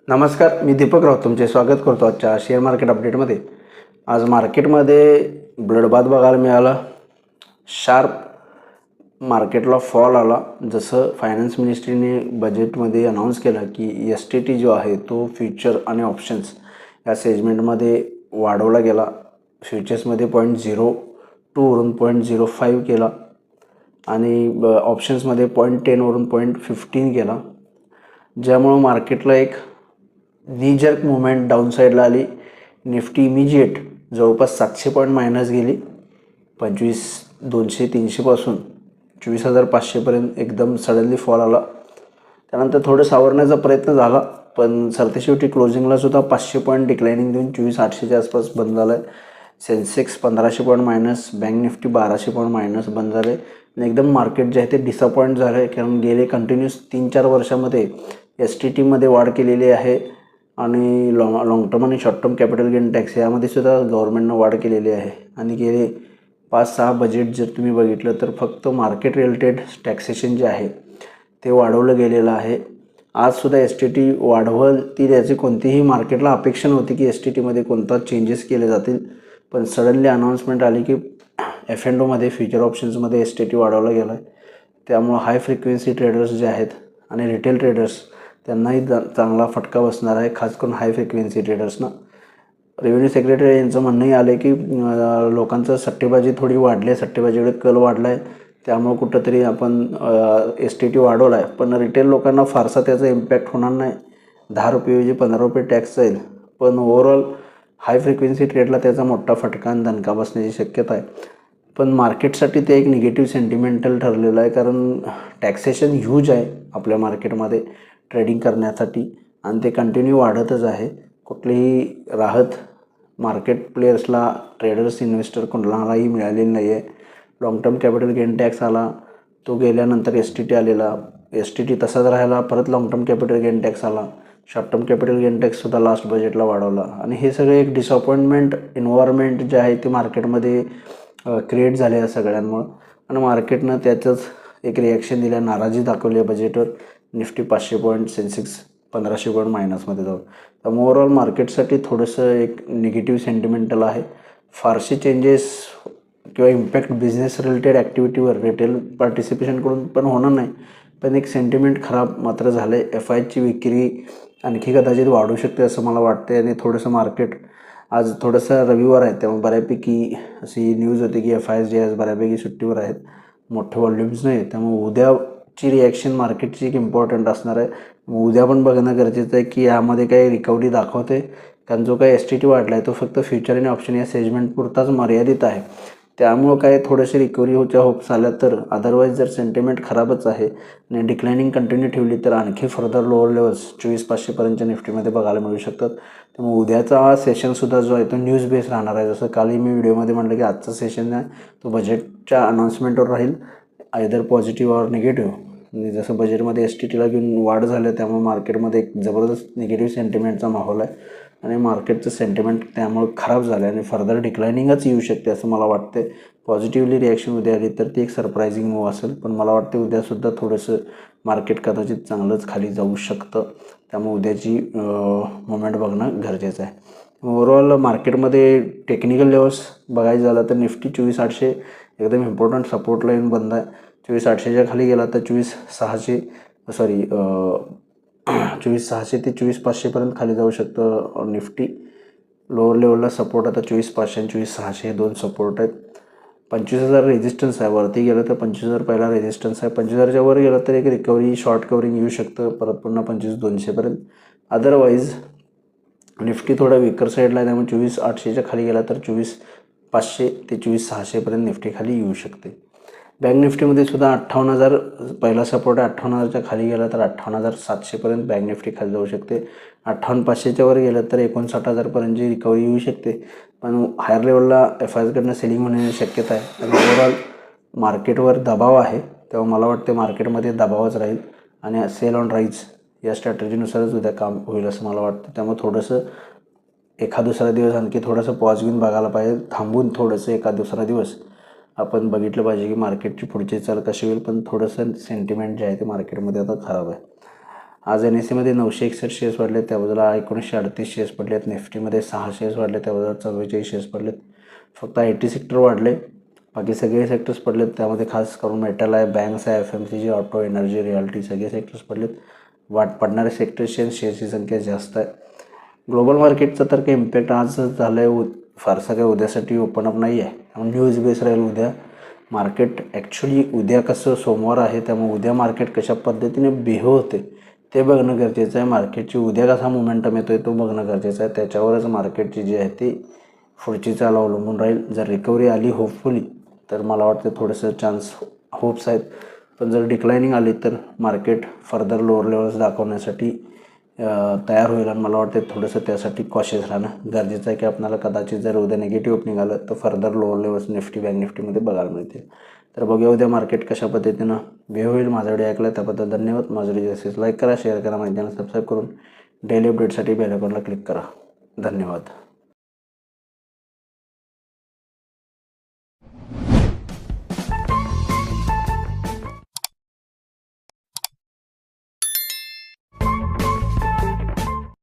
नमस्कार, मी दीपक राऊत तुमचे स्वागत करतो आजच्या शेअर मार्केट अपडेटमध्ये. आज मार्केटमध्ये ब्लडबाथ बघायला मिळाला. शार्प मार्केटला फॉल आला. जसं फायनान्स मिनिस्ट्रीने बजेटमध्ये अनाऊन्स केलं की STT जो आहे तो फ्युचर आणि ऑप्शन्स या सेगमेंटमध्ये वाढवला गेला. फ्युचर्समध्ये 0.02 वरून 0.05 केला आणि ऑप्शन्समध्ये 0.10 वरून 0.15 केला, ज्यामुळं मार्केटला एक नी-जर्क मुवमेंट डाऊन साईडला आली. निफ्टी इमिजिएट जवळपास 700 पॉईंट मायनस गेली. 25,200-300 पासून 24,500 एकदम सडनली फॉल आला. त्यानंतर थोडं सावरण्याचा प्रयत्न झाला, पण सरतेशेवटी क्लोजिंगला सुद्धा 500 पॉईंट डिक्लाइनिंग देऊन 24,800च्या आसपास बंद झाला आहे. Sensex 1500 point minus, bank Nifty 1200 point minus बंद झाले आणि एकदम मार्केट जे आहे ते डिसअपॉइंट झालं आहे. कारण गेले कंटिन्यूस 3-4 वर्षामध्ये STTमध्ये वाढ केलेली आहे आणि लाँग टर्म आणि short term capital gain tax यामध्ये सुद्धा गव्हर्नमेंटनं वाढ केलेली आहे. आणि गेले 5-6 बजेट जर तुम्ही बघितलं तर फक्त मार्केट रिलेटेड टॅक्सेशन जे आहे ते वाढवलं गेलेलं आहे. आजसुद्धा STT वाढवतील याची कोणतीही मार्केटला अपेक्षा नव्हती की STTमध्ये कोणता चेंजेस केले जातील, पण सडनली अनाऊन्समेंट आली की F&Oमध्ये फ्युचर ऑप्शन्समध्ये STT वाढवला गेला आहे. त्यामुळं हाय फ्रिक्वेन्सी ट्रेडर्स जे आहेत आणि रिटेल ट्रेडर्स त्यांनाही चांगला फटका बसणार आहे, खास करून हाय फ्रिक्वेन्सी ट्रेडर्सना. रेव्हेन्यू सेक्रेटरी यांचं म्हणणंही आलं की लोकांचं सट्टेबाजी थोडी वाढली आहे, सट्टेबाजीकडे कल वाढला आहे, त्यामुळं कुठंतरी आपण STT वाढवला आहे. पण रिटेल लोकांना फारसा त्याचा इम्पॅक्ट होणार नाही. 10 रुपये 15 रुपये टॅक्स जाईल, पण ओव्हरऑल हाय फ्रिक्वेन्सी ट्रेडला त्याचा मोठा फटका आणि दणका बसण्याची शक्यता आहे. पण मार्केटसाठी ते एक निगेटिव्ह सेंटिमेंटल ठरलेलं आहे, कारण टॅक्सेशन ह्यूज आहे आपल्या मार्केटमध्ये ट्रेडिंग करण्यासाठी आणि ते कंटिन्यू वाढतच आहे. कुठलीही राहत मार्केट प्लेयर्सला, ट्रेडर्स, इन्व्हेस्टर कोणालाही मिळालेली नाही आहे. Long term capital gain tax आला, तो गेल्यानंतर STT आलेला, STT तसाच राहिला, परत long term capital gain tax आला, शॉर्ट टर्म कॅपिटल गेन टॅक्ससुद्धा लास्ट बजेटला वाढवला. आणि हे सगळे एक डिसअपॉइंटमेंट एन्व्हायरमेंट जे आहे ते मार्केटमध्ये क्रिएट झाले आहे सगळ्यांमुळं आणि मार्केटनं त्याचंच एक रिॲक्शन दिल्या, नाराजी दाखवली आहे बजेटवर. निफ्टी 500 पॉईंट, सेन्सेक्स 1500 पॉईंट मायनसमध्ये जाऊन. त्यामुळे ओव्हरऑल मार्केटसाठी थोडंसं एक निगेटिव्ह सेंटिमेंटल आहे. फारसे चेंजेस किंवा इम्पॅक्ट बिझनेस रिलेटेड ॲक्टिव्हिटीवर रिटेल पार्टिसिपेशनकडून पण होणार नाही, पण एक सेंटिमेंट खराब मात्र झालं आहे. FIची विक्री आणखी कदाचित वाढू शकते असं मला वाटते. आणि थोडंसं मार्केट आज थोडंसं रविवार आहे, त्यामुळे बऱ्यापैकी अशी न्यूज होती की FIs जे आज बऱ्यापैकी सुट्टीवर आहेत, मोठे व्हॉल्यूम्स नाही. त्यामुळे उद्याची रिॲक्शन मार्केटची एक इम्पॉर्टंट असणार आहे. उद्या पण बघणं गरजेचं आहे की यामध्ये काही रिकव्हरी दाखवते, कारण जो काही STT वाढला आहे तो फक्त फ्युचर आणि ऑप्शन या सेगमेंटपुरताच मर्यादित आहे. त्यामुळं काय थोडेसे रिकव्हरीच्या होप्स आल्या तर, अदरवाईज जर सेंटिमेंट खराबच आहे आणि डिक्लाइनिंग कंटिन्यू ठेवली तर आणखी फर्दर लोअर लेवल्स 24,500पर्यंतच्या निफ्टीमध्ये बघायला मिळू शकतात. त्यामुळे उद्याचा सेशनसुद्धा जो आहे तो न्यूज बेस राहणार आहे. जसं कालही मी व्हिडिओमध्ये म्हटलं की आजचा सेशन आहे तो बजेटच्या अनाऊन्समेंटवर राहील, आयदर पॉझिटिव्ह ऑर निगेटिव्ह. आणि जसं बजेटमध्ये STTला घेऊन वाढ झालं त्यामुळे मार्केटमध्ये एक जबरदस्त निगेटिव्ह सेंटिमेंटचा माहोल आहे आणि मार्केटचं सेंटिमेंट त्यामुळे खराब झालं आहे आणि फर्दर डिक्लाइनिंगच येऊ शकते असं मला वाटते. पॉझिटिव्हली रिॲक्शन उद्या आली तर ती एक सरप्रायझिंग मूव्ह असेल, पण मला वाटते उद्यासुद्धा थोडंसं मार्केट कदाचित चांगलंच खाली जाऊ शकतं. त्यामुळे उद्याची मुवमेंट बघणं गरजेचं आहे. ओव्हरऑल मार्केटमध्ये टेक्निकल लेवल्स बघायचं झालं तर निफ्टी 24,800 एकदम इम्पॉर्टंट सपोर्ट लाईन बंद आहे. 24,800च्या खाली गेला तर 24,600 ते 24,500पर्यंत खाली जाऊ शकतं निफ्टी. लोअर लेवलला सपोर्ट आता 24,500 आणि 24,600 हे दोन सपोर्ट आहेत. 25,000 रेजिस्टन्स आहे. वरती गेलं तर 25,000 पहिला रेजिस्टन्स आहे. 25,000च्या वर गेलं तर एक रिकव्हरी शॉर्ट कवरिंग येऊ शकतं, परत पुन्हा 25,200पर्यंत. अदरवाईज निफ्टी थोडा विकर साईडला आहे, त्यामुळे 24,800च्या खाली गेला तर 24,500 ते 24,600पर्यंत निफ्टी खाली येऊ शकते. बँक निफ्टीमध्ये सुद्धा 58,000 पहिला सपोर्ट आहे. 58,000च्या खाली गेला तर 58,700पर्यंत बँक निफ्टी खाली जाऊ शकते. 58,500च्या वर गेलं तर 59,000पर्यंतची रिकव्हरी येऊ शकते, पण हायर लेवलला FIsकडनं सेलिंग होण्याची शक्यता आहे. आणि ओव्हरऑल मार्केटवर दबाव आहे, तेव्हा मला वाटते मार्केटमध्ये दबावच राहील आणि सेल ऑन राईज या स्ट्रॅटेजीनुसारच उद्या काम होईल असं मला वाटतं. त्यामुळे थोडंसं एखाद दुसरा दिवस आणखी थोडंसं पॉज घेऊन बघायला पाहिजे. थांबून थोडंसं एखाद दुसरा दिवस आपण बघितलं पाहिजे की मार्केटची पुढची चाल कशी होईल, पण थोडंसं सेंटिमेंट जे आहे ते मार्केटमध्ये आता खराब आहे. आज NSEमध्ये 961 शेअर्स वाढले, त्या बाजूला 1938 शेअर्स पडलेत. निफ्टीमध्ये 6 शेअर्स वाढले, त्या बाजूला 44 शेअर्स पडलेत. फक्त IT सेक्टर वाढले, बाकी सगळे सेक्टर्स पडलेत. त्यामध्ये खास करून मेटल आहे, बँक्स आहे, FMCG, ऑटो, एनर्जी, रिअल्टी सगळे सेक्टर्स पडलेत. पडणारे सेक्टर्सची शेअर्सची संख्या जास्त आहे. ग्लोबल मार्केटचा तर काही इम्पॅक्ट आज झाला आहे, फारसा काही उद्यासाठी ओपन अप नाही आहे. न्यूज बेस राहील उद्या मार्केट. ॲक्च्युली उद्या कसं सोमवार आहे, त्यामुळे उद्या मार्केट कशा पद्धतीने बिहेव होते ते बघणं गरजेचं आहे. मार्केटची उद्या कसा मोमेंटम येतो आहे तो बघणं गरजेचं आहे. त्याच्यावरच मार्केटची जी आहे ती पुढची चाल अवलंबून राहील. जर रिकव्हरी आली होपफुली तर मला वाटतं थोडंसं चान्स होप्स आहेत, पण जर डिक्लायनिंग आली तर मार्केट फर्दर लोअर लेवल्स दाखवण्यासाठी तयार होईल. आणि मला वाटतं थोडंसं त्यासाठी कॉशियस राहणं गरजेचं आहे की आपल्याला कदाचित जर उद्या निगेटिव्ह ओपनिंग आलं तर further lower levels Nifty, bank निफ्टीमध्ये बघायला मिळतील. तर बघूया उद्या मार्केट कशा पद्धतीनं बिहेव होईल. माझा व्हिडिओ ऐकला त्याबद्दल धन्यवाद. माझं व्हिडिओ असेल लाईक करा, शेअर करा, माझ्या चॅनल सबस्क्राईब करून डेली अपडेटसाठी बेल आयकॉनला क्लिक करा. धन्यवाद.